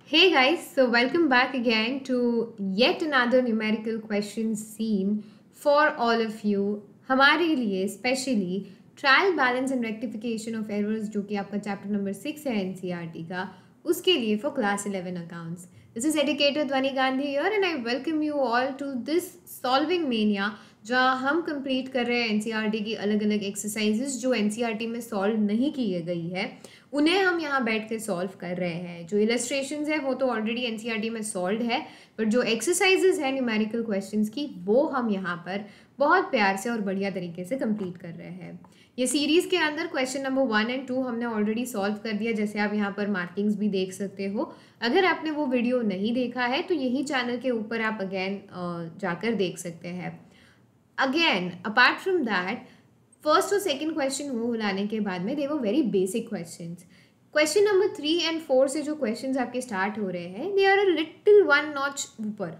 Hey guys, so welcome back again to yet another numerical question scene for all of you. हमारे लिए specially trial balance and rectification of errors जो कि आपका chapter number 6 है NCERT का, उसके लिए for class 11 accounts. This is educator Dhwani Gandhi here and I welcome you all to this solving mania, जहाँ हम कंप्लीट कर रहे हैं एनसीईआरटी की अलग अलग एक्सरसाइजेस जो एनसीईआरटी में सॉल्व नहीं की गई है, उन्हें हम यहाँ बैठ के सॉल्व कर रहे हैं. जो इलस्ट्रेशंस है वो तो ऑलरेडी एनसीईआरटी में सॉल्व है, बट जो एक्सरसाइजेज है न्यूमेरिकल क्वेश्चंस की वो हम यहाँ पर बहुत प्यार से और बढ़िया तरीके से कंप्लीट कर रहे हैं. ये सीरीज़ के अंदर क्वेश्चन नंबर 1 और 2 हमने ऑलरेडी सॉल्व कर दिया, जैसे आप यहाँ पर मार्किंग्स भी देख सकते हो. अगर आपने वो वीडियो नहीं देखा है तो यही चैनल के ऊपर आप अगेन जाकर देख सकते हैं. Again apart from that, first और सेकंड क्वेश्चन वो लाने के बाद में दे वो very basic questions. Question number 3 और 4 से जो क्वेश्चंस आपके स्टार्ट हो रहे हैं they are a little one notch ऊपर.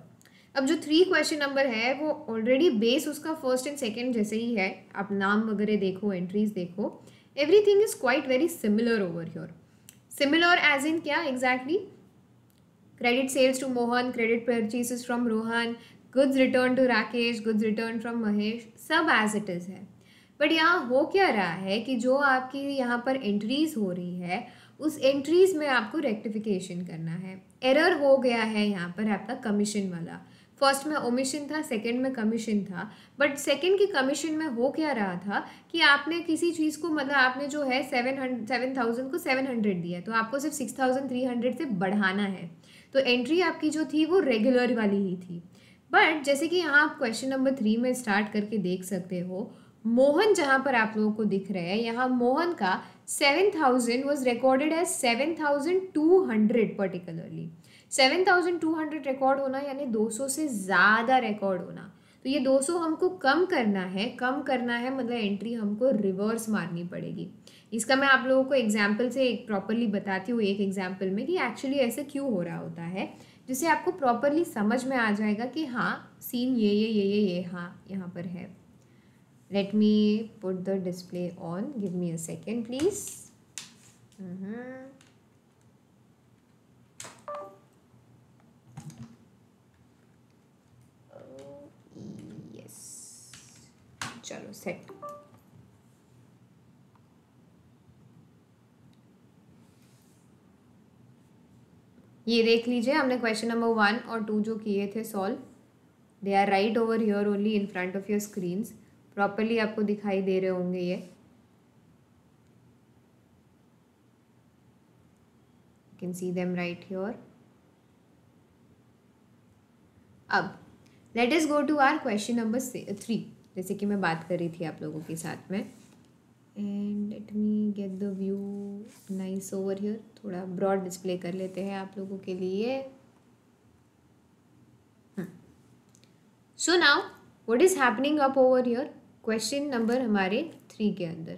अब जो 3 क्वेश्चन नंबर है वो ऑलरेडी बेस उसका फर्स्ट एंड सेकंड जैसे ही है. आप नाम वगैरह देखो, एंट्रीज देखो, everything is quite very similar over here. Similar as in क्या exactly? Credit sales to Mohan, credit purchases from Rohan, goods return to Rakesh, goods return from Mahesh, सब एज इट इज़ है. बट यहाँ हो क्या रहा है कि जो आपकी यहाँ पर एंट्रीज हो रही है उस एंट्रीज में आपको रेक्टिफिकेशन करना है. एरर हो गया है यहाँ पर आपका कमीशन वाला. फर्स्ट में ओमिशन था, सेकंड में कमीशन था, बट सेकंड की कमीशन में हो क्या रहा था कि आपने किसी चीज़ को मतलब आपने जो है 7,000 को 700 दिया, तो आपको सिर्फ 6,300 से बढ़ाना है. तो एंट्री आपकी जो थी वो रेगुलर वाली ही थी. बट जैसे कि यहाँ आप क्वेश्चन नंबर 3 में स्टार्ट करके देख सकते हो, मोहन जहाँ पर आप लोगों को दिख रहे हैं, यहाँ मोहन का 7,000 was recorded as 7,200 particularly. 7,200 record होना यानी 200 से ज़्यादा रिकॉर्ड होना. तो ये 200 हमको कम करना है मतलब एंट्री हमको रिवर्स मारनी पड़ेगी. इसका मैं आप लोगों को एग्जाम्पल से एक प्रॉपरली बताती हूँ, एक एग्जाम्पल में कि एक्चुअली ऐसे क्यों हो रहा होता है, जिससे आपको प्रॉपरली समझ में आ जाएगा कि हाँ सीन ये हाँ यहाँ पर है. Let me put the display on. Give me a second, please. Yes. चलो सेट. ये देख लीजिए, हमने क्वेश्चन नंबर 1 और 2 जो किए थे solve, they are right over here only in front of your screens. Properly आपको दिखाई दे रहे होंगे ये. You can see them right here. अब let us go to our question number 3, जैसे कि मैं बात कर रही थी आप लोगों के साथ में. And let me get the view nice over here. थोड़ा ब्रॉड डिस्प्ले कर लेते हैं आप लोगों के लिए. So now what is happening up over here? Question number हमारे 3 के अंदर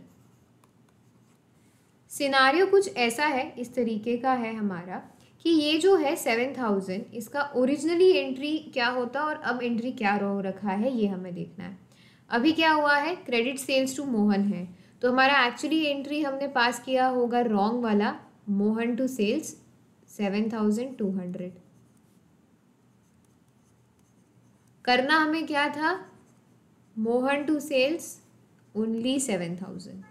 सिनारियो कुछ ऐसा है, इस तरीके का है हमारा कि ये जो है 7,000, इसका ओरिजिनली एंट्री क्या होता और अब एंट्री क्या रो रखा है ये हमें देखना है. अभी क्या हुआ है, क्रेडिट सेल्स टू मोहन है, तो हमारा एक्चुअली एंट्री हमने पास किया होगा रॉन्ग वाला, मोहन टू सेल्स 7,200. करना हमें क्या था, Mohan to sales only 7,000.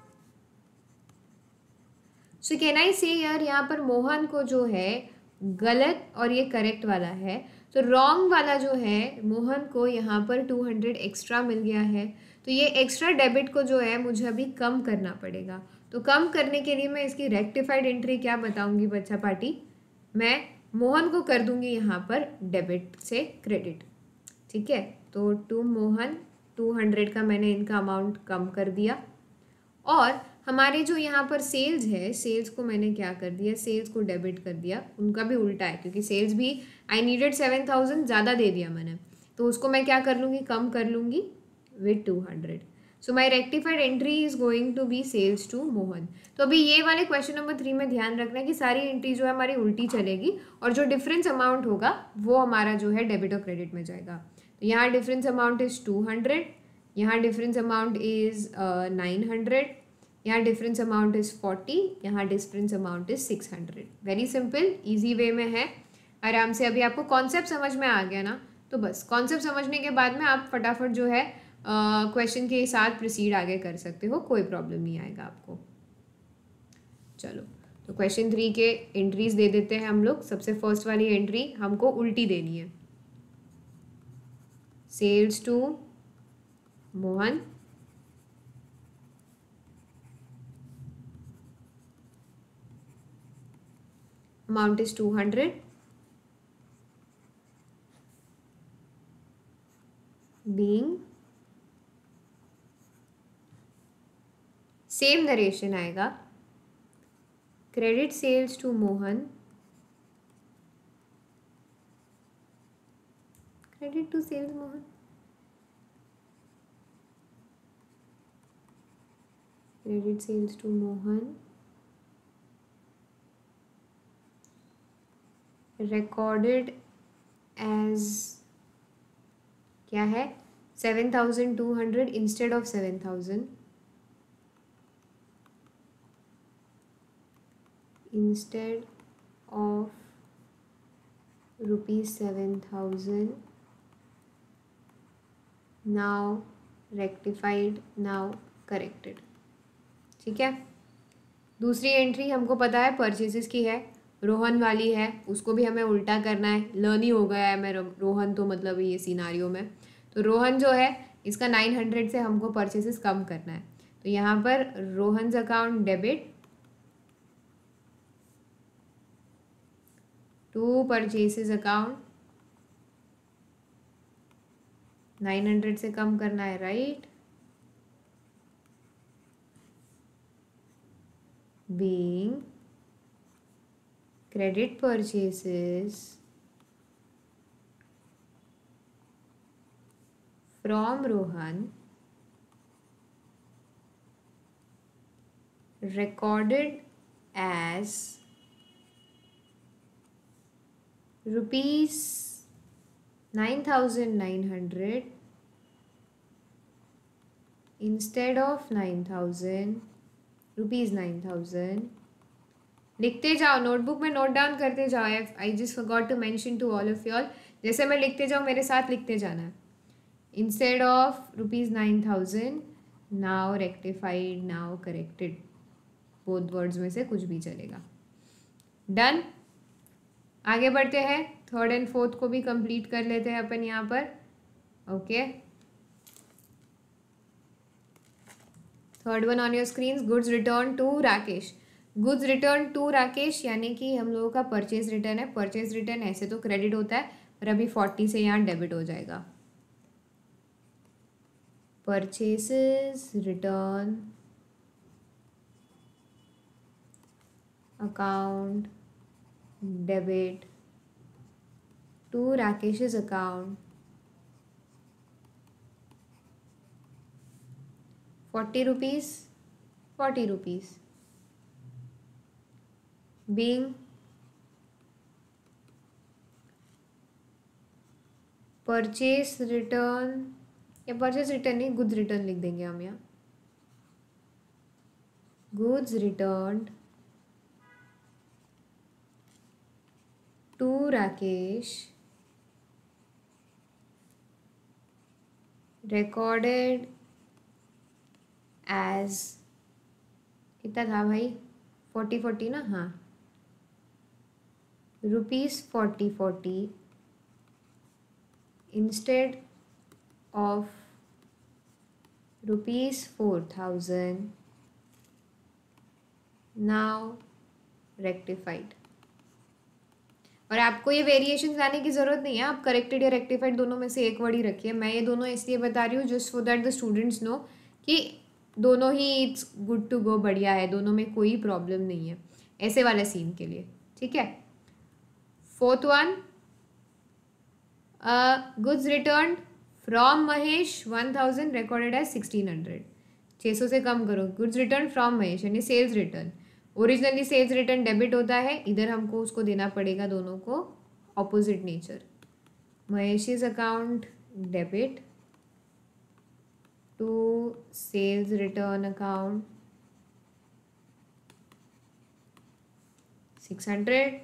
So can I say यार यहाँ पर मोहन को जो है गलत और ये करेक्ट वाला है, तो रॉन्ग वाला जो है मोहन को यहाँ पर 200 एक्स्ट्रा मिल गया है. तो ये एक्स्ट्रा डेबिट को जो है मुझे अभी कम करना पड़ेगा. तो कम करने के लिए मैं इसकी रेक्टिफाइड एंट्री क्या बताऊंगी बच्चा पार्टी, मैं मोहन को कर दूंगी यहाँ पर डेबिट से क्रेडिट. ठीक है, तो टू मोहन 200 का मैंने इनका अमाउंट कम कर दिया. और हमारे जो यहाँ पर सेल्स है, सेल्स को मैंने क्या कर दिया, सेल्स को डेबिट कर दिया. उनका भी उल्टा है क्योंकि सेल्स भी आई नीडेड 7,000 ज़्यादा दे दिया मैंने, तो उसको मैं क्या कर लूँगी, कम कर लूँगी with 200. So my rectified entry is going to be sales to Mohan. तो अभी ये वाले क्वेश्चन नंबर 3 में ध्यान रखना है कि सारी एंट्री जो है हमारी उल्टी चलेगी और जो डिफरेंस अमाउंट होगा वो हमारा जो है डेबिट और क्रेडिट में जाएगा. तो यहाँ डिफरेंस अमाउंट इज़ 200, यहाँ डिफरेंस अमाउंट इज़ 900, यहाँ डिफरेंस अमाउंट इज़ 40, यहाँ difference amount is 600. Very simple, easy way में है. आराम से। अभी आपको कॉन्सेप्ट समझ में आ गया ना, तो बस कॉन्सेप्ट समझने के बाद में आप फटाफट जो है क्वेश्चन के साथ प्रोसीड आगे कर सकते हो, कोई प्रॉब्लम नहीं आएगा आपको। चलो, तो क्वेश्चन 3 के एंट्रीज दे देते हैं हम लोग। सबसे फर्स्ट वाली एंट्री हमको उल्टी देनी है। Sales to Mohan, amount is 200, being same narration आएगा। Credit sales to Mohan, credit to sales Mohan, credit sales to Mohan, recorded as क्या है 7,200 instead of 7,000, instead of ₹7,000, now rectified, now corrected. ठीक है, दूसरी एंट्री हमको पता है परचेसेस की है, रोहन वाली है, उसको भी हमें उल्टा करना है। लर्न ही हो गया है मैं रोहन, तो मतलब ये सिनारियो में तो रोहन जो है इसका 900 से हमको परचेसेस कम करना है। तो यहाँ पर Rohan's account debit to purchases account, 900 से कम करना है, right. being credit purchases from Rohan recorded as ₹9,900 instead of 9,000, ₹9,000। लिखते जाओ, नोटबुक में नोट डाउन करते जाओ। I just forgot to mention to all of you all, जैसे मैं लिखते जाऊँ मेरे साथ लिखते जाना है। Instead of ₹9,000, now rectified, now corrected, both words में से कुछ भी चलेगा। डन, आगे बढ़ते हैं। थर्ड एंड फोर्थ को भी कंप्लीट कर लेते हैं अपन यहाँ पर। Okay, third one on your screen, goods return to Rakesh. Goods return to Rakesh यानी कि हम लोगों का परचेज रिटर्न है। परचेज रिटर्न ऐसे तो क्रेडिट होता है, पर अभी 40 से यहाँ डेबिट हो जाएगा। Purchases return account debit to Rakesh's account, 40 rupees, 40 rupees. being purchase return, या परचेस रिटर्न नहीं, गुड्स रिटर्न लिख देंगे हम यहाँ। Goods return to Rakesh recorded as, कितना था भाई, 40 ना, हाँ, ₹40 इंस्टेड ऑफ ₹4,000, नाउ रेक्टिफाइड। और आपको ये वेरिएशन लाने की ज़रूरत नहीं है, आप करेक्टेड या रेक्टिफाइड दोनों में से एक वर्ड ही रखिए। मैं ये दोनों इसलिए बता रही हूँ just for that the students know कि दोनों ही इट्स गुड टू गो, बढ़िया है, दोनों में कोई प्रॉब्लम नहीं है ऐसे वाले सीन के लिए। ठीक है, fourth one, goods return from Mahesh 1,000 recorded as 1,600। 600 से कम करो, गुड्स रिटर्न फ्रॉम महेश यानी sales return. Originally sales return debit होता है, इधर हमको उसको देना पड़ेगा, दोनों को opposite nature. Mahesh account debit to sales return account 600,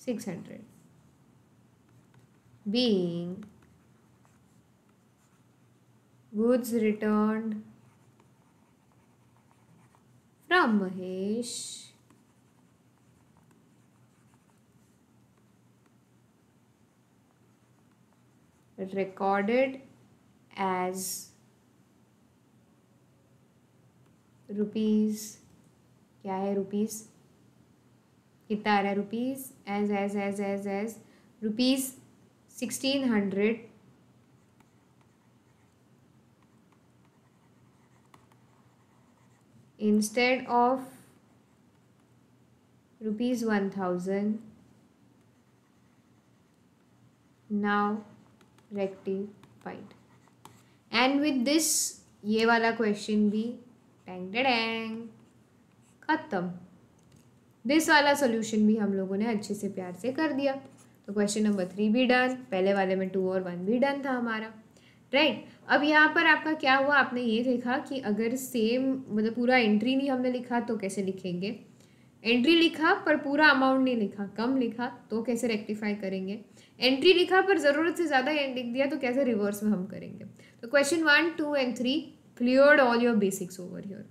600 being goods returned from Mahesh recorded as rupees, क्या है रुपीज़, कितना आ रहा है rupees, as rupees 1600 instead of rupees 1000 now rectified. And with this ये वाला क्वेश्चन भी टैंग टैंग खत्म। दिस वाला सोल्यूशन भी हम लोगों ने अच्छे से प्यार से कर दिया। तो क्वेश्चन नंबर 3 भी डन, पहले वाले में 2 और 1 भी डन था हमारा, राइट। अब यहाँ पर आपका क्या हुआ, आपने ये देखा कि अगर सेम मतलब पूरा एंट्री नहीं हमने लिखा तो कैसे लिखेंगे, एंट्री लिखा पर पूरा अमाउंट नहीं लिखा, कम लिखा तो कैसे रेक्टिफाई करेंगे, एंट्री लिखा पर ज़रूरत से ज़्यादा लिख दिया तो कैसे रिवर्स में हम करेंगे। तो question 1, 2 and 3 cleared all your basics over here.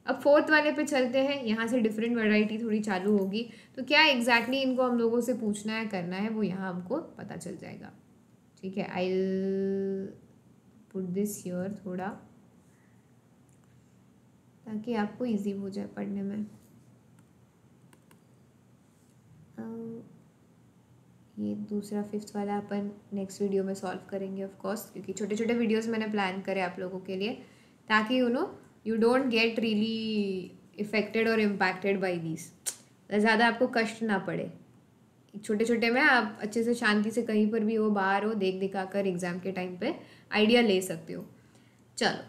अब फोर्थ वाले पे चलते हैं, यहाँ से डिफरेंट वैरायटी थोड़ी चालू होगी, तो क्या एग्जैक्टली इनको हम लोगों से पूछना है करना है वो यहाँ हमको पता चल जाएगा, ठीक है। आई पुट दिस हियर थोड़ा ताकि आपको इजी हो जाए पढ़ने में। ये दूसरा 5th वाला अपन नेक्स्ट वीडियो में सॉल्व करेंगे ऑफ कोर्स, क्योंकि छोटे छोटे वीडियोस मैंने प्लान करे आप लोगों के लिए ताकि you don't get really affected और इम्पैक्टेड बाय दीज, ज़्यादा आपको कष्ट ना पड़े। छोटे छोटे में आप अच्छे से शांति से कहीं पर भी हो, बाहर हो, देख दिखा कर एग्जाम के टाइम पे आइडिया ले सकते हो। चलो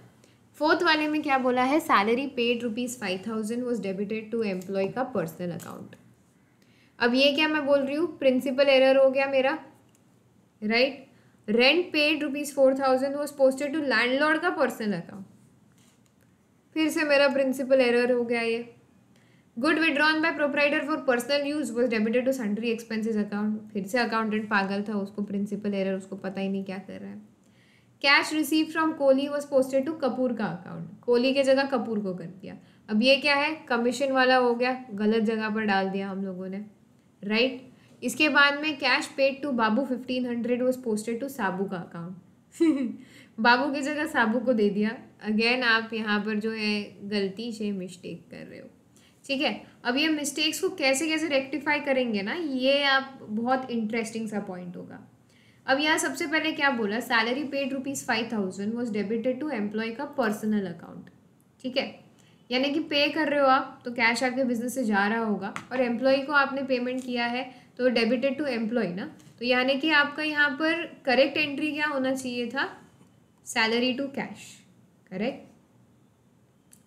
फोर्थ वाले में क्या बोला है, salary paid ₹5000 was debited to employee का पर्सनल अकाउंट। अब ये क्या मैं बोल रही हूँ, प्रिंसिपल एरर हो गया मेरा, right. Rent paid ₹4000 was posted to landlord का पर्सनल अकाउंट, फिर से मेरा प्रिंसिपल एरर हो गया ये। Good withdrawn by proprietor for personal use was debited to sundry expenses account, फिर से अकाउंटेंट पागल था, उसको प्रिंसिपल एरर, उसको पता ही नहीं क्या कर रहा है। Cash receive from Kohli was posted to Kapoor का अकाउंट, कोहली के जगह कपूर को कर दिया। अब ये क्या है, कमीशन वाला हो गया, गलत जगह पर डाल दिया हम लोगों ने, राइट। इसके बाद में cash paid to Babu 1500 was posted to Sabu का अकाउंट बाबू की जगह साबू को दे दिया। अगेन आप यहाँ पर जो है गलती से मिस्टेक कर रहे हो, ठीक है। अब ये मिस्टेक्स को कैसे कैसे रेक्टिफाई करेंगे ना, ये आप बहुत इंटरेस्टिंग सा पॉइंट होगा। अब यहाँ सबसे पहले क्या बोला, salary paid ₹5000 was debited to employee का पर्सनल अकाउंट, ठीक है। यानी कि पे कर रहे हो आप तो कैश आपके बिजनेस से जा रहा होगा और एम्प्लॉय को आपने पेमेंट किया है तो डेबिटेड टू एम्प्लॉय ना, तो यानी कि आपका यहाँ पर करेक्ट एंट्री क्या होना चाहिए था, सैलरी टू कैश, करेक्ट।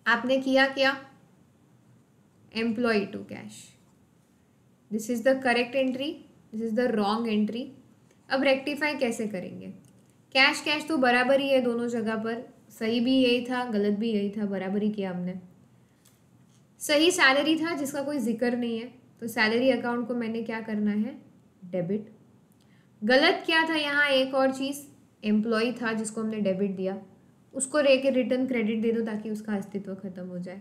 आपने किया क्या, employee to cash, this is the correct entry, this is the wrong entry. अब रेक्टिफाई कैसे करेंगे, कैश कैश तो बराबर ही है दोनों जगह पर, सही भी यही था गलत भी यही था, बराबर ही किया हमने। सही सैलरी था जिसका कोई जिक्र नहीं है, तो सैलरी अकाउंट को मैंने क्या करना है, डेबिट। गलत क्या था यहाँ, एक और चीज़, एम्प्लॉय था जिसको हमने डेबिट दिया, उसको लेके रिटर्न क्रेडिट दे दो ताकि उसका अस्तित्व खत्म हो जाए।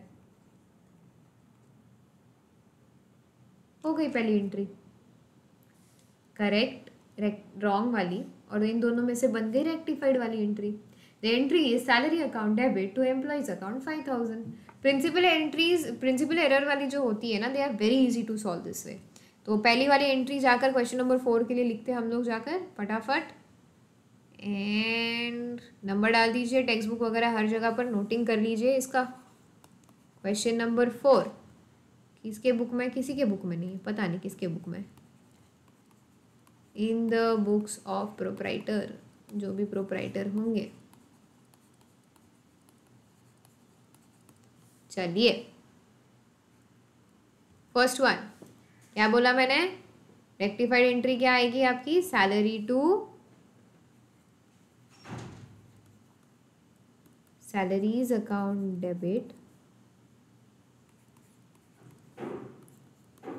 हो गई पहली एंट्री करेक्ट, रॉन्ग वाली, और इन दोनों में से बन गई रेक्टिफाइड वाली एंट्री। The entry is salary account debit to employees account 5000। Principal entries, principal error वाली जो होती है ना, they are very easy to solve this way. तो पहली वाली एंट्री जाकर क्वेश्चन नंबर 4 के लिए लिखते हैं हम लोग जाकर फटाफट, एंड नंबर डाल दीजिए, टेक्स्ट बुक वगैरह हर जगह पर नोटिंग कर लीजिए इसका। क्वेश्चन नंबर 4 किसके बुक में, किसी के बुक में नहीं, पता नहीं किसके बुक में, in the books of proprietor, जो भी प्रोप्राइटर होंगे। चलिए फर्स्ट वन क्या बोला मैंने, रेक्टिफाइड एंट्री क्या आएगी आपकी, salary to, salaries account debit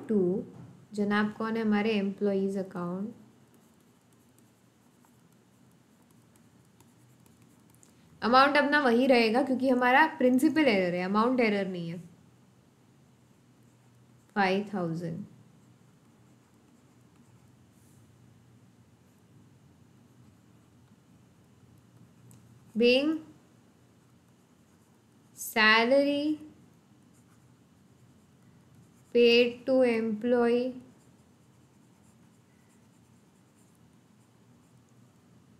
to, जनाब कौन है हमारे एम्प्लॉइज अकाउंट, अमाउंट अपना वही रहेगा क्योंकि हमारा प्रिंसिपल एरर है, अमाउंट एरर नहीं है। 5000 being salary paid to employee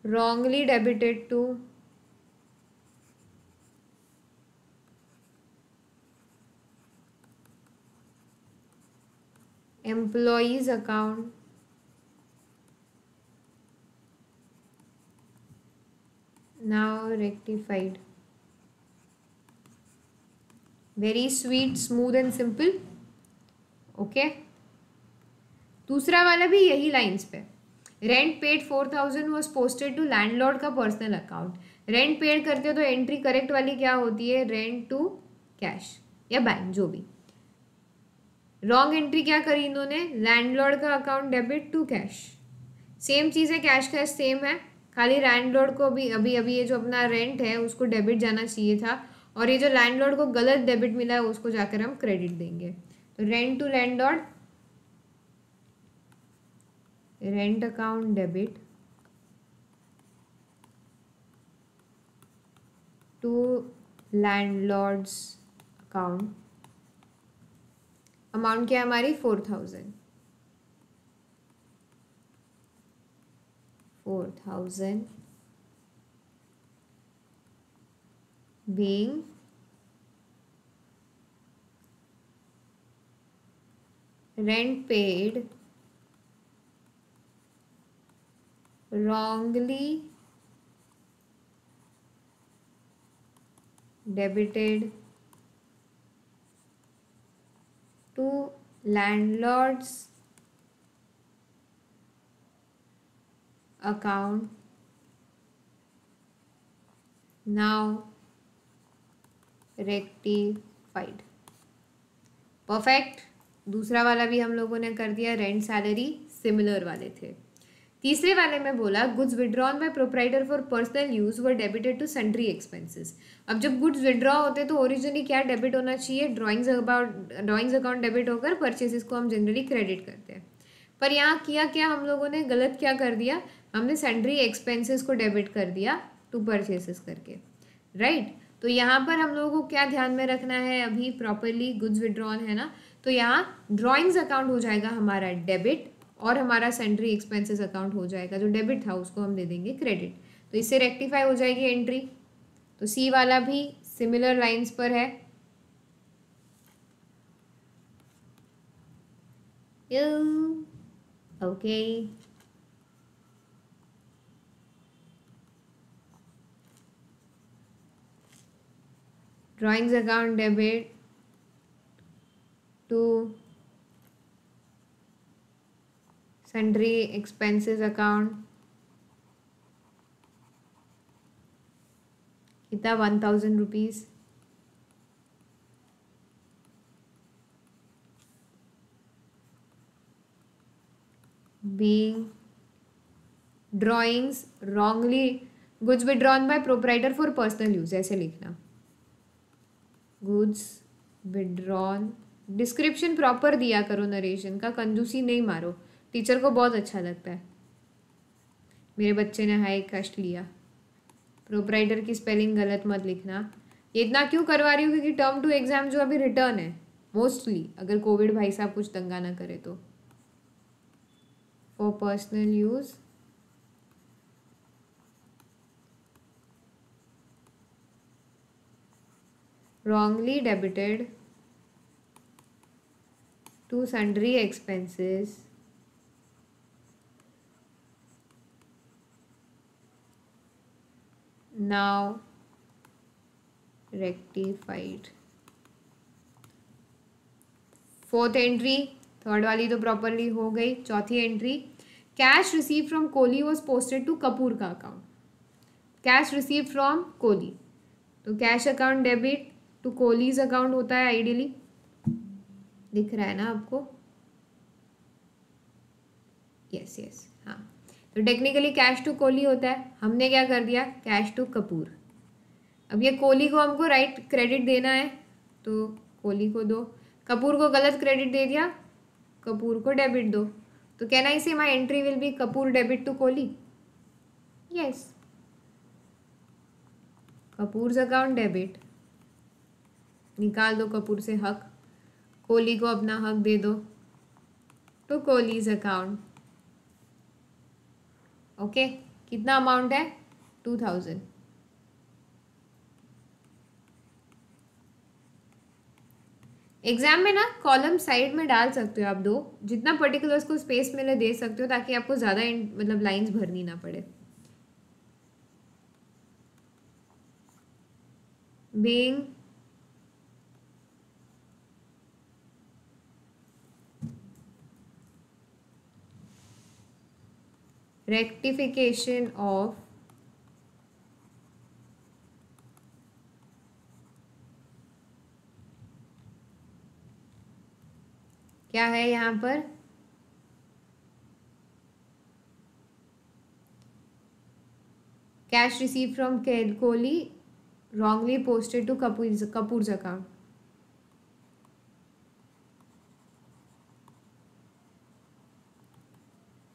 wrongly debited to employees account now rectified। Very sweet, smooth and simple. Okay, दूसरा वाला भी यही लाइंस पे। Rent paid 4000 was posted to landlord का पर्सनल अकाउंट। रेंट पेड करते हो तो एंट्री करेक्ट वाली क्या होती है, रेंट टू कैश या बैंक जो भी। रॉन्ग एंट्री क्या करी इन्होंने, लैंडलॉर्ड का account debit to cash. Same चीज़ है, कैश कैश सेम है, खाली लैंडलॉर्ड को भी अभी अभी ये जो अपना रेंट है उसको डेबिट जाना चाहिए था, और ये जो लैंडलॉर्ड को गलत डेबिट मिला है उसको जाकर हम क्रेडिट देंगे। तो rent to landlord, rent account debit to landlord's account. Amount क्या है हमारी 4000। 4000 being rent paid wrongly debited to landlord's account now rectified. Perfect, दूसरा वाला भी हम लोगों ने कर दिया। रेंट सैलरी सिमिलर वाले थे। तीसरे वाले में बोला goods withdrawn by proprietor for personal use were debited to sundry expenses. अब जब गुड्स विड्रॉ होते तो ओरिजिनली क्या डेबिट होना चाहिए, ड्राइंग्स अकाउंट डेबिट होकर परचेसेस को हम जनरली क्रेडिट करते हैं। पर यहाँ किया क्या हम लोगों ने, गलत क्या कर दिया, हमने सन्ड्री एक्सपेंसेस को डेबिट कर दिया टू परचेसेस करके, राइट। तो यहाँ पर हम लोगों को क्या ध्यान में रखना है, अभी प्रॉपरली गुड्स विड्रॉन है ना, तो यहाँ ड्राइंग्स अकाउंट हो जाएगा हमारा डेबिट और हमारा सन्ड्री एक्सपेंसेस अकाउंट हो जाएगा, जो डेबिट था उसको हम दे देंगे क्रेडिट। तो इससे रेक्टिफाई हो जाएगी एंट्री। तो सी वाला भी सिमिलर लाइंस पर है। Okay, drawings account debit to sundry expenses account, कितना 1000 rupees. being drawings wrongly goods withdrawn by proprietor for personal use, ऐसे लिखना गुड्स विड्रॉन। डिस्क्रिप्शन प्रॉपर दिया करो, नरेशन का कंजूसी नहीं मारो, टीचर को बहुत अच्छा लगता है मेरे बच्चे ने हाई कष्ट लिया। प्रोप्राइटर की स्पेलिंग गलत मत लिखना। ये इतना क्यों करवा रही हूँ क्योंकि टर्म 2 एग्जाम जो अभी रिटर्न है मोस्टली, अगर कोविड भाई साहब कुछ दंगा ना करे तो, for personal use wrongly debited to sundry expenses now rectified। Fourth entry, third वाली तो प्रॉपरली हो गई। चौथी एंट्री, cash receive from Kohli was posted to Kapoor का अकाउंट। कैश रिसीव फ्रॉम कोहली, तो cash account debit to Kohli's account होता है आइडियली, दिख रहा है ना आपको। यस यस, हाँ। तो टेक्निकली कैश टू कोहली होता है, हमने क्या कर दिया, कैश टू कपूर। अब ये कोहली को हमको राइट क्रेडिट देना है तो कोहली को दो, कपूर को गलत क्रेडिट दे दिया, कपूर को डेबिट दो। तो can I say my entry will be Kapoor debit to Kohli? Yes, Kapoor's account debit, निकाल दो कपूर से हक, कोहली को अपना हक दे दो टू कोहलीज अकाउंट। ओके, कितना अमाउंट है, 2000। एग्जाम में ना कॉलम साइड में डाल सकते हो आप दो, जितना पर्टिकुलर्स को स्पेस मिले दे सकते हो, ताकि आपको ज़्यादा मतलब लाइंस भरनी ना पड़े। बीइंग रेक्टिफिकेशन ऑफ क्या है यहाँ पर, cash receive from Kohli wrongly posted to Kapoor's account.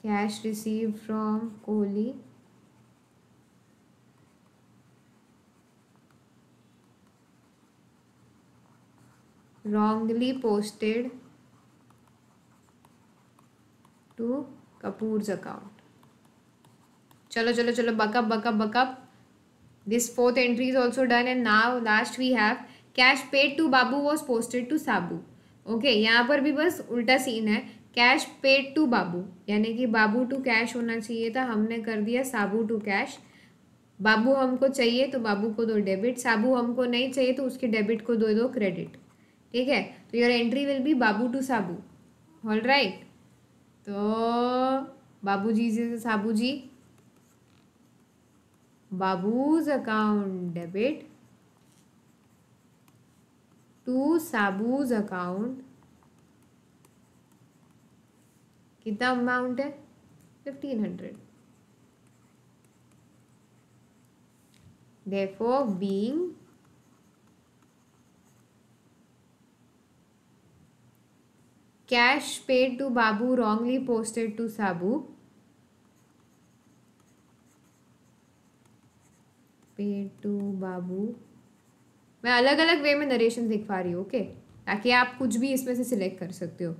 Cash received from Kohli wrongly posted to Kapoor's account. चलो चलो चलो, buck up. This fourth entry is also done, and now last we have cash paid to Babu was posted to Sabu. Okay, यहाँ पर भी बस उल्टा scene है, cash paid to बाबू, यानी कि बाबू टू कैश होना चाहिए था, हमने कर दिया साबू टू कैश। बाबू हमको चाहिए तो बाबू को दो डेबिट, साबू हमको नहीं चाहिए तो उसके डेबिट को दो क्रेडिट। ठीक है, तो your entry will be Babu to Sabu. All right, तो बाबू जी से Sabu ji, Babu's account debit to Sabu's account. कितना अमाउंट है, 1500। Therefore, being cash paid to Babu wrongly posted to Sabu, paid to Babu, मैं अलग अलग वे में नरेशन दिखा रही हूँ, ओके, ताकि आप कुछ भी इसमें से सिलेक्ट कर सकते हो।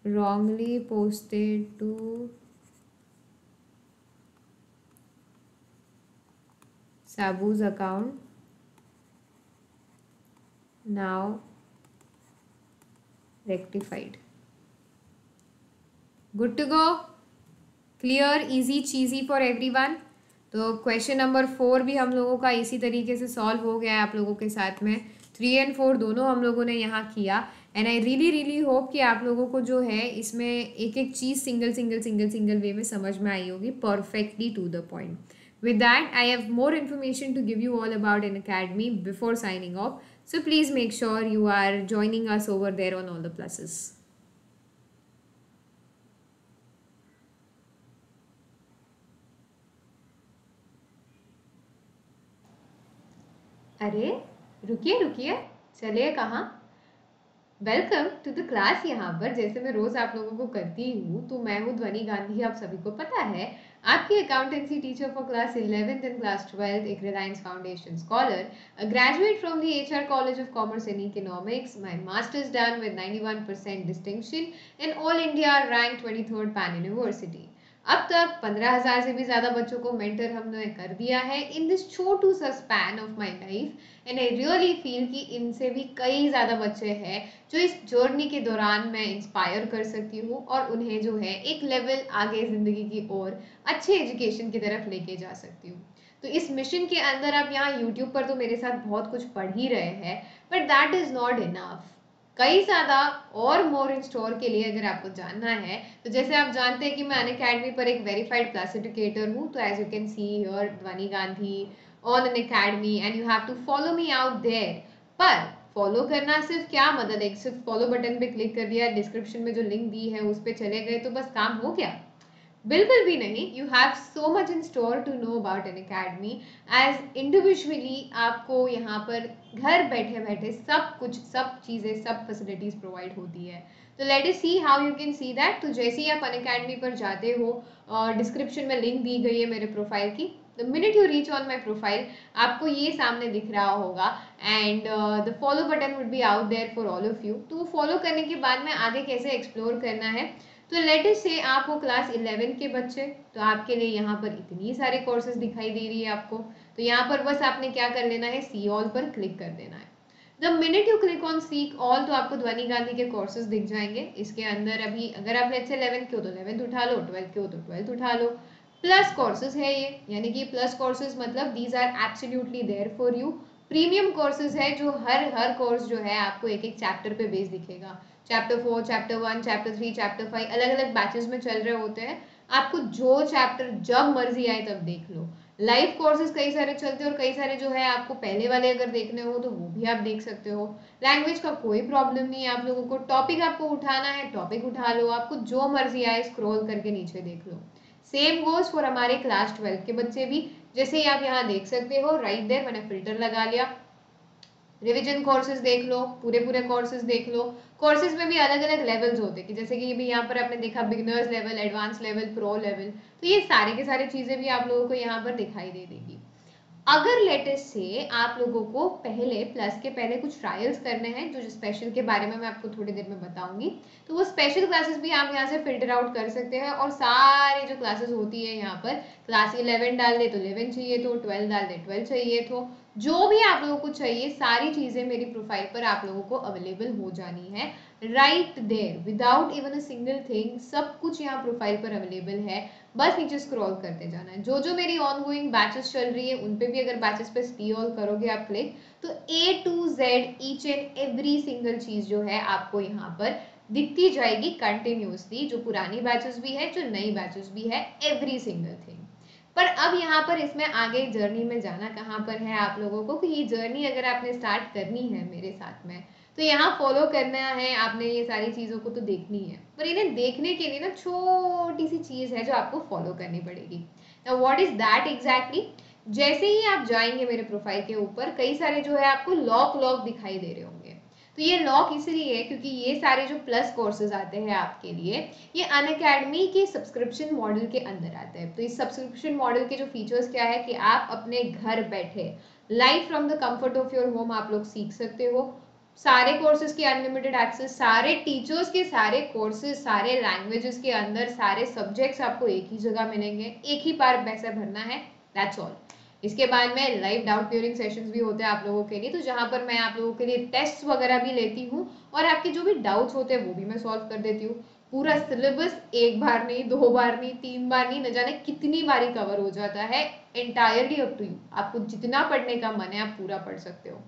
wrongly posted to Sabu's account, now rectified. Good to go, clear, easy, cheesy for everyone. तो क्वेश्चन नंबर 4 भी हम लोगों का इसी तरीके से सॉल्व हो गया है आप लोगों के साथ में। 3 and 4 दोनों हम लोगों ने यहाँ किया, एंड आई रियली होप कि आप लोगों को जो है इसमें एक एक चीज़ सिंगल वे में समझ में आई होगी, perfectly to the point. With that, I have more information to give you all about Unacademy before signing off. So please make sure you are joining us over there on all the pluses. अरे रुकिए, चलिए कहाँ, welcome to the class. यहाँ पर जैसे मैं रोज आप लोगों को करती हूँ, तो मैं हूँ ध्वनि गांधी, आप सभी को पता है, आपकी accountancy teacher for class 11th and class 12th, एक Reliance foundation scholar, a graduate from the HR College of Commerce and Economics, my master's done with 91% distinction in All India rank 23rd Pan University. अब तक 15,000 से भी ज़्यादा बच्चों को mentor हमने कर दिया है इन दिस छोटू सा span of my life, and I really feel कि इनसे भी कई ज़्यादा बच्चे हैं जो इस जर्नी के दौरान मैं इंस्पायर कर सकती हूँ और उन्हें जो है एक लेवल आगे ज़िंदगी की ओर अच्छे एजुकेशन की तरफ लेके जा सकती हूँ। तो इस मिशन के अंदर आप यहाँ यूट्यूब पर तो मेरे साथ बहुत कुछ पढ़ ही रहे हैं, but that is not enough. कई ज़्यादा और मोर इन स्टोर के लिए अगर आपको जानना है, तो जैसे आप जानते हैं कि मैं अनअकैडमी पर एक वेरीफाइड क्लास एजुकेटर हूँ, तो as you can see here Dhwani Gandhi on Unacademy, and you have to follow me out there. पर फॉलो करना सिर्फ क्या मतलब, एक सिर्फ फॉलो बटन पे क्लिक कर दिया, डिस्क्रिप्शन में जो लिंक दी है उस पर चले गए तो बस काम हो गया? बिल्कुल भी नहीं। You have so much in store to know about an academy, as individually आपको यहाँ पर घर बैठे बैठे सब कुछ, सब चीज़ें, सब फैसिलिटीज़ प्रोवाइड होती है। तो let us see how you can see that. तो जैसे ही आप अन अकेडमी पर जाते हो, डिस्क्रिप्शन में लिंक दी गई है मेरे प्रोफाइल की, the minute you reach on my profile आपको ये सामने दिख रहा होगा, and the follow button would be out there for all of you. तो वो फॉलो करने के बाद में आगे कैसे एक्सप्लोर करना है, तो लेट अस से आप हो क्लास 11 के बच्चे, तो आपके लिए यहाँ पर इतनी सारे कोर्सेज दिखाई दे रही है आपको। तो यहाँ पर बस आपने क्या कर लेना है, सी ऑल पर क्लिक कर देना है। The minute you click on seek all तो आपको ध्वनि गांधी के कोर्सेज दिख जाएंगे। इसके अंदर अभी अगर आप लेट्स से 11 के हो तो 11th उठा लो, 12th के हो तो 12th उठा लो। प्लस कोर्सेज है ये, यानी कि प्लस कोर्सेज मतलब these are absolutely there for you. Premium courses है जो हर कोर्स जो है आपको एक एक चैप्टर पे बेस दिखेगा। चैप्टर 4, चैप्टर 1, चैप्टर 3, चैप्टर 5 अलग अलग बैचेस में चल रहे होते हैं। आपको जो चैप्टर जब मर्जी आए तब देख लो। लाइव कोर्सेज कई सारे चलते हैं और कई सारे जो है आपको पहले वाले अगर देखने हो तो वो भी आप देख सकते हो। लैंग्वेज का कोई प्रॉब्लम नहीं है आप लोगों को। टॉपिक आपको उठाना है, टॉपिक उठा लो, आपको जो मर्जी आए स्क्रॉल करके नीचे देख लो। सेम गोज फॉर हमारे क्लास 12 के बच्चे भी। जैसे ही आप यहाँ देख सकते हो राइट देयर मैंने फिल्टर लगा लिया। रिवीजन कोर्सेज देख लो, पूरे पूरे कोर्सेज देख लो। कोर्सेज में भी अलग अलग लेवल्स होते हैं कि जैसे कि भी यहाँ पर आपने देखा beginners level, advance level, pro level. तो ये सारे के सारे चीज़ें भी आप लोगों को यहाँ पर दिखाई दे देगी। अगर लेटेस्ट से आप लोगों को पहले प्लस के पहले कुछ ट्रायल्स करने हैं जो स्पेशल के बारे में मैं आपको थोड़ी देर में बताऊंगी, तो वो स्पेशल क्लासेस भी आप यहाँ से फिल्टर आउट कर सकते हैं। और सारी जो क्लासेस होती है यहाँ पर, क्लास 11 डाल दे तो 11 चाहिए, तो 12 डाल दे 12 चाहिए, तो जो भी आप लोगों को चाहिए सारी चीज़ें मेरी प्रोफाइल पर आप लोगों को अवेलेबल हो जानी है right there without even a single thing. सब कुछ यहाँ प्रोफाइल पर अवेलेबल है, बस नीचे स्क्रॉल करते जाना है। जो जो मेरी ऑन गोइंग बैचेस चल रही है उन पे भी अगर बैचेस पे सी ऑल करोगे आप क्लिक, तो A to Z each and every single चीज जो है आपको यहाँ पर दिखती जाएगी कंटिन्यूसली। जो पुरानी बैचेस भी है, जो नई बैचेस भी है, एवरी सिंगल थिंग। पर अब यहाँ पर इसमें आगे जर्नी में जाना कहाँ पर है आप लोगों को, कि ये जर्नी अगर आपने स्टार्ट करनी है मेरे साथ में, तो यहाँ फॉलो करना है आपने। ये सारी चीज़ों को तो देखनी है, पर इन्हें देखने के लिए ना छोटी सी चीज़ है जो आपको फॉलो करनी पड़ेगी। Now what is that exactly? जैसे ही आप जाएंगे मेरे प्रोफाइल के ऊपर, कई सारे जो है आपको लॉक लॉक दिखाई दे रहे होंगे। तो ये लॉक इसलिए है क्योंकि ये सारे जो प्लस कोर्सेज आते हैं आपके लिए, ये अनअकैडमी के सब्सक्रिप्शन मॉडल के अंदर आते हैं। तो इस सब्सक्रिप्शन मॉडल के जो फीचर्स क्या है कि आप अपने घर बैठे live from the comfort of your home आप लोग सीख सकते हो। सारे कोर्सेज की अनलिमिटेड एक्सेस, सारे टीचर्स के सारे कोर्सेज, सारे लैंग्वेजेस के अंदर सारे सब्जेक्ट्स आपको एक ही जगह मिलेंगे, एक ही बार पैसा भरना है, दैट्स ऑल। इसके बाद में लाइव डाउट क्लियरिंग सेशंस भी होते हैं आप लोगों के लिए, तो जहां पर मैं आप लोगों के लिए टेस्ट वगैरह भी लेती हूँ और आपके जो भी डाउट्स होते हैं वो भी मैं सॉल्व कर देती हूँ। पूरा सिलेबस एक बार नहीं, 2 बार नहीं, 3 बार नहीं, न जाने कितनी बारी कवर हो जाता है। एंटायरली अप टू यू, आपको जितना पढ़ने का मन है आप पूरा पढ़ सकते हो।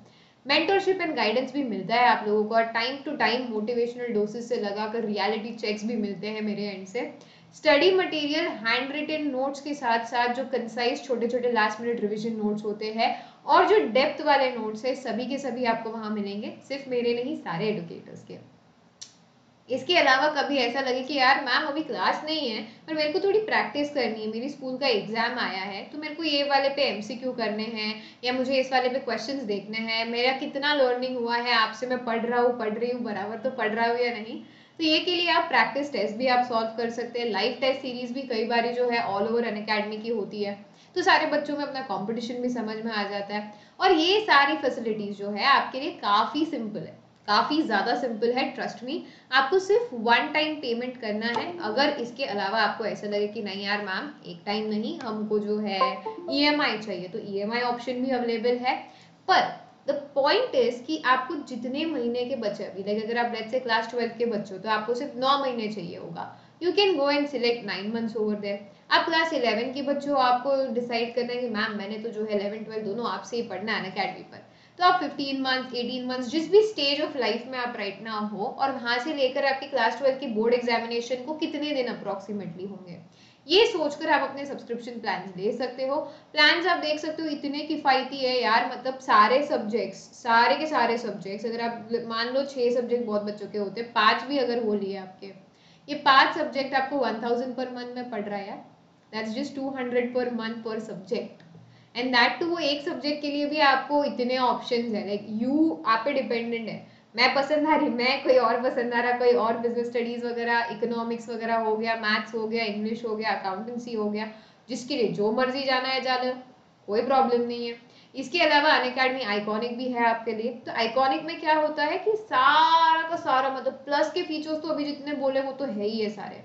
मेंटरशिप एंड गाइडेंस भी मिलता है आप लोगों को, और time to time motivational doses से लगाकर रियलिटी चेक्स भी मिलते हैं मेरे एंड से। Study material, handwritten notes के साथ साथ जो कंसाइज छोटे छोटे लास्ट मिनट रिवीजन नोट्स होते हैं और जो डेप्थ वाले नोट्स है, सभी के सभी आपको वहां मिलेंगे, सिर्फ मेरे नहीं सारे एडुकेटर्स के। इसके अलावा कभी ऐसा लगे कि यार मैम अभी क्लास नहीं है पर मेरे को थोड़ी प्रैक्टिस करनी है, मेरी स्कूल का एग्जाम आया है तो मेरे को ये वाले पे एमसीक्यू करने हैं या मुझे इस वाले पे क्वेश्चंस देखने हैं, मेरा कितना लर्निंग हुआ है आपसे, मैं पढ़ रही हूँ बराबर तो पढ़ रहा हूँ या नहीं, तो ये के लिए आप प्रैक्टिस टेस्ट भी आप सॉल्व कर सकते हैं। लाइव टेस्ट सीरीज भी कई बार जो है ऑल ओवर अनअकैडमी की होती है, तो सारे बच्चों में अपना कॉम्पिटिशन भी समझ में आ जाता है। और ये सारी फैसिलिटीज जो है आपके लिए काफ़ी सिंपल है, काफ़ी ज़्यादा सिंपल है, ट्रस्ट मी। आपको सिर्फ वन टाइम पेमेंट करना है। अगर इसके अलावा आपको ऐसा लगे कि नहीं यार मैम एक टाइम नहीं, हमको जो है ईएमआई चाहिए, तो ईएमआई ऑप्शन भी अवेलेबल है। पर द पॉइंट इज कि आपको जितने महीने के बच्चे, अभी लाइक अगर आप लेट्स से क्लास 12 के बच्चे हो तो आपको सिर्फ 9 महीने चाहिए होगा, you can go and select 9 months over there. आप क्लास 11 के बच्चे हो, आपको डिसाइड करना है कि मैम मैंने तो जो है 11 12 दोनों आपसे ही पढ़ना है अनअकैडमी पर, तो आप 15 मंथ्स 18 मंथ्स जिस भी स्टेज ऑफ लाइफ में आप राइट नाउ हो, और वहां से लेकर आपकी क्लास 12 की बोर्ड एग्जामिनेशन को कितने दिन अप्रोक्सीमेटली होंगे, ये सोचकर आप अपने सब्सक्रिप्शन प्लान ले सकते हो। प्लान्स आप देख सकते हो इतने किफ़ायती है यार, मतलब सारे सब्जेक्ट्स, सारे के सारे सब्जेक्ट्स, अगर आप मान लो 6 सब्जेक्ट बहुत बच्चों के होते हैं, 5 भी अगर हो लिए आपके, ये 5 सब्जेक्ट आपको 1000 पर मंथ में पड़ रहा है यार। दैट्स जस्ट 200 पर मंथ पर सब्जेक्ट। एंड दैट टू वो एक सब्जेक्ट के लिए भी आपको इतने ऑप्शंस है, लाइक यू आप पे डिपेंडेंट है। मैं पसंद आ रही, मैं, कोई और पसंद आ रहा, कोई और बिजनेस स्टडीज वगैरह, इकोनॉमिक्स वगैरह हो गया, मैथ्स हो गया, इंग्लिश हो गया, अकाउंटेंसी हो गया, जिसके लिए जो मर्जी जाना है जा लो, कोई प्रॉब्लम नहीं है। इसके अलावा अनअकैडमी आइकॉनिक भी है आपके लिए। तो आइकॉनिक में क्या होता है कि सारा का सारा, मतलब प्लस के फीचर्स तो अभी जितने बोले वो तो है ही है सारे,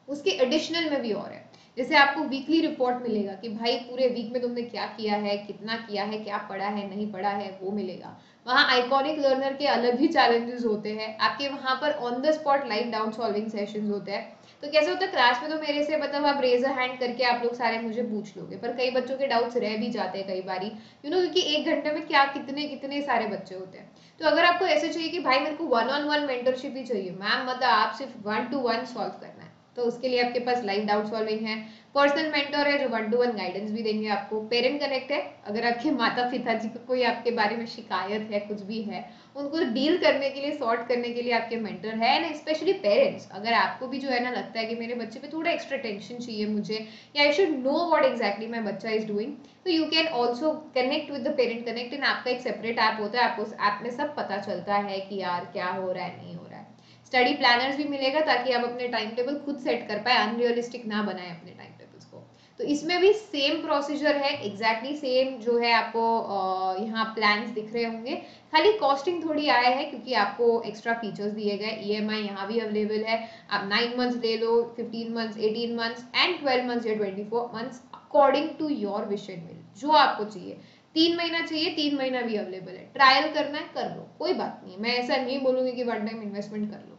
उसके एडिशनल में भी और है। जैसे आपको वीकली रिपोर्ट मिलेगा कि भाई पूरे वीक में तुमने क्या किया है, कितना किया है, क्या पढ़ा है, नहीं पढ़ा है, वो मिलेगा। वहाँ आइकॉनिक लर्नर के अलग ही चैलेंजेस होते हैं आपके, वहाँ पर on the spot live down solving sessions होते हैं। तो कैसे होता है क्लास में, तो मेरे से मतलब आप रेज हैंड करके आप लोग सारे मुझे पूछ लोगे, पर कई बच्चों के डाउट्स रह भी जाते हैं कई बारी, क्योंकि 1 घंटे में क्या कितने कितने सारे बच्चे होते हैं। तो अगर आपको ऐसे चाहिए कि भाई मेरे को 1-on-1 मेंटरशिप ही चाहिए मैम, मतलब आप सिर्फ 1-to-1 सॉल्व करना है, तो उसके लिए आपके पास लाइव डाउट सॉल्विंग है। पर्सनल मेंटर है जो 1-to-1 गाइडेंस भी देंगे आपको। पेरेंट कनेक्ट है, अगर आपके माता पिताजी को कोई आपके बारे में शिकायत है, कुछ भी है, उनको डील करने के लिए, सॉर्ट करने के लिए आपके मेंटर है ना। स्पेशली पेरेंट्स, अगर आपको भी जो है ना लगता है कि मेरे बच्चे पे थोड़ा एक्स्ट्रा टेंशन चाहिए मुझे, या I should know what exactly my बच्चा इज डूइंग, तो you can also connect with the parent connect. In आपका एक सेपरेट ऐप होता है, आपको उस ऐप में सब पता चलता है कि यार क्या हो रहा है, नहीं हो रहा है। स्टडी प्लानर्स भी मिलेगा ताकि आप अपने टाइम टेबल खुद सेट कर पाए, अनरियलिस्टिक ना बनाए अपने टाइम टेबल्स को। तो इसमें भी सेम प्रोसीजर है, एग्जैक्टली सेम जो है आपको यहाँ प्लान्स दिख रहे होंगे। खाली कॉस्टिंग थोड़ी आया है क्योंकि आपको एक्स्ट्रा फीचर्स दिए गए। ईएमआई यहाँ भी अवेलेबल है, आप 9 मंथ्स ले लो, 15 मंथ्स, 18 मंथ्स एंड 12 मंथ्स या 24 months according to your wish and will, जो आपको चाहिए। 3 महीना चाहिए, 3 महीना भी अवेलेबल है। ट्रायल करना है कर लो, कोई बात नहीं, मैं ऐसा नहीं बोलूंगी कि वन टाइम इन्वेस्टमेंट कर लो,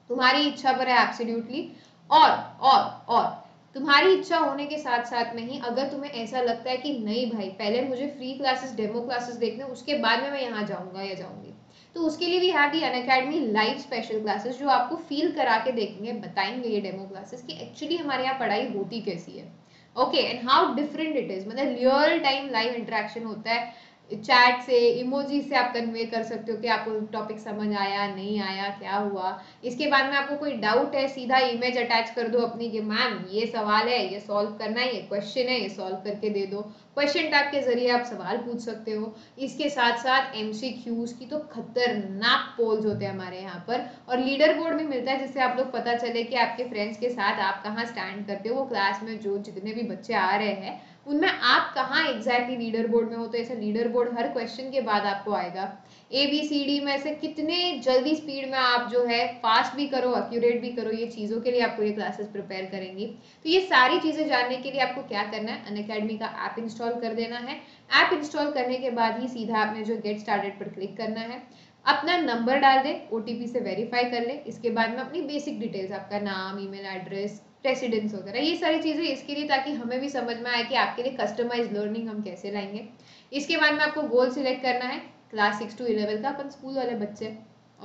तुम्हारी इच्छा पर है एब्सोल्युटली। और तुम्हारी इच्छा होने के साथ साथ में ही अगर तुम्हें ऐसा लगता है कि नहीं भाई पहले मुझे फ्री क्लासेस, डेमो क्लासेस देखने, उसके बाद में मैं यहाँ जाऊंगा या जाऊंगी, तो उसके लिए भी have the Unacademy live special classes, जो आपको फील करा के देखेंगे, बताएंगे ये डेमो क्लासेस कि एक्चुअली हमारे यहाँ पढ़ाई होती कैसी है। Okay, and how different it is, मतलब रियल टाइम लाइव इंटरेक्शन होता है। चैट से, इमोजी से आप कन्वे कर सकते हो कि आपको टॉपिक समझ आया, नहीं आया, क्या हुआ। इसके बाद में आपको कोई डाउट है, सीधा इमेज अटैच कर दो अपनी कि मैम ये सवाल है, ये सॉल्व करना है, ये क्वेश्चन है, ये सॉल्व करके दे दो। क्वेश्चन टैग के जरिए आप सवाल पूछ सकते हो। इसके साथ साथ एमसीक्यूज की तो खतरनाक पोल्स होते हैं हमारे यहाँ पर, और लीडर बोर्ड भी मिलता है जिससे आप लोग पता चले कि आपके फ्रेंड्स के साथ आप कहाँ स्टैंड करते हो। वो क्लास में जो जितने भी बच्चे आ रहे हैं उनमें आप कहाँ एग्जैक्टली लीडर बोर्ड में हो, तो ऐसा लीडर बोर्ड हर क्वेश्चन के बाद आपको आएगा। ABCD में से कितने जल्दी स्पीड में आप जो है फास्ट भी करो, एक्यूरेट भी करो, ये चीज़ों के लिए आपको ये क्लासेस प्रिपेयर करेंगी। तो ये सारी चीज़ें जानने के लिए आपको क्या करना है, अनअकैडमी का ऐप इंस्टॉल कर देना है। ऐप इंस्टॉल करने के बाद ही सीधा आपने जो गेट स्टार्टेड पर क्लिक करना है, अपना नंबर डाल दे, OTP से वेरीफाई कर ले। इसके बाद में अपनी बेसिक डिटेल्स, आपका नाम, ईमेल एड्रेस, रेसिडेंस वगैरह, ये सारी चीज़ें इसके लिए, ताकि हमें भी समझ में आए कि आपके लिए कस्टमाइज लर्निंग हम कैसे लाएंगे। इसके बाद में आपको गोल सिलेक्ट करना है, क्लास 6 to 11 का, अपन स्कूल वाले बच्चे।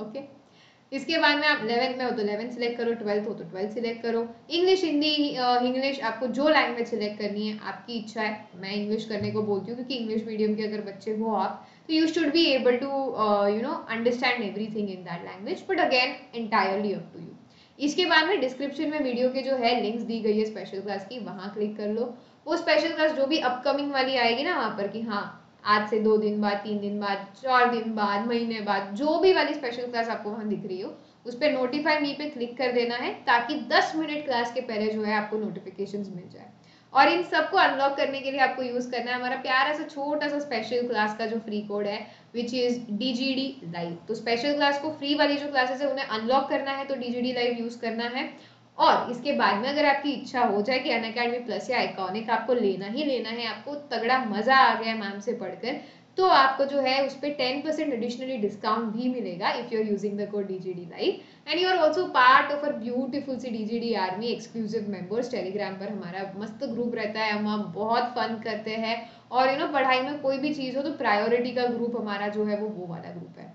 ओके, इसके बाद में आप 11th में हो तो 11th सिलेक्ट करो, 12th हो तो 12th सिलेक्ट करो। इंग्लिश, हिंदी, इंग्लिश, आपको जो लैंग्वेज सिलेक्ट करनी है, आपकी इच्छा है। मैं इंग्लिश करने को बोलती हूँ क्योंकि इंग्लिश मीडियम के अगर बच्चे हो आप, तो you should be able to understand everything in that language, but again entirely up to you. इसके बाद में डिस्क्रिप्शन में वीडियो के जो है लिंक्स दी गई है स्पेशल क्लास की, वहाँ क्लिक कर लो। वो स्पेशल क्लास जो भी अपकमिंग वाली आएगी ना वहाँ पर, कि हाँ आज से 2 दिन बाद, 3 दिन बाद, 4 दिन बाद, महीने बाद, जो भी वाली स्पेशल क्लास आपको वहाँ दिख रही हो, उस पर नोटिफाई मी पे क्लिक कर देना है, ताकि 10 मिनट क्लास के पहले जो है आपको नोटिफिकेशंस मिल जाए। और इन सबको अनलॉक करने के लिए आपको यूज करना है हमारा प्यारा सा छोटा सा स्पेशल क्लास का जो फ्री कोड है, विच इज DGD लाइव। तो स्पेशल क्लास को, फ्री वाली जो क्लासेस है उन्हें अनलॉक करना है तो DGD लाइव यूज करना है। और इसके बाद में अगर आपकी इच्छा हो जाए कि अनअकैडमी प्लस या आइकॉनिक आपको लेना ही लेना है, आपको तगड़ा मजा आ गया मैम से पढ़कर, तो आपको जो है उस पर 10% एडिशनली डिस्काउंट भी मिलेगा if you are using the code DGD live. And you are also part of a beautiful see DGD army exclusive members. Telegram पर हमारा मस्त ग्रुप रहता है, हम बहुत फन करते हैं। और पढ़ाई में कोई भी चीज़ हो तो प्रायोरिटी का ग्रुप हमारा जो है वो वाला ग्रुप है।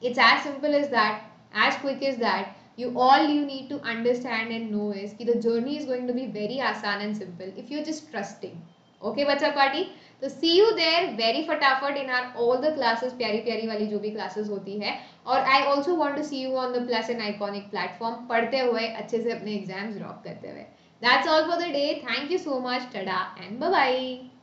It's as simple as that, as quick as that. You all you need to understand and know is कि the journey is going to be very आसान and simple if you're just trusting. Okay बच्चा party, तो see you there very फटाफट in our all the classes, प्यारी प्यारी वाली जो भी classes होती है. और I also want to see you on the Plus and Iconic platform पढ़ते हुए अच्छे से अपने exams drop करते हुए. That's all for the day. Thank you so much. Tada and bye bye.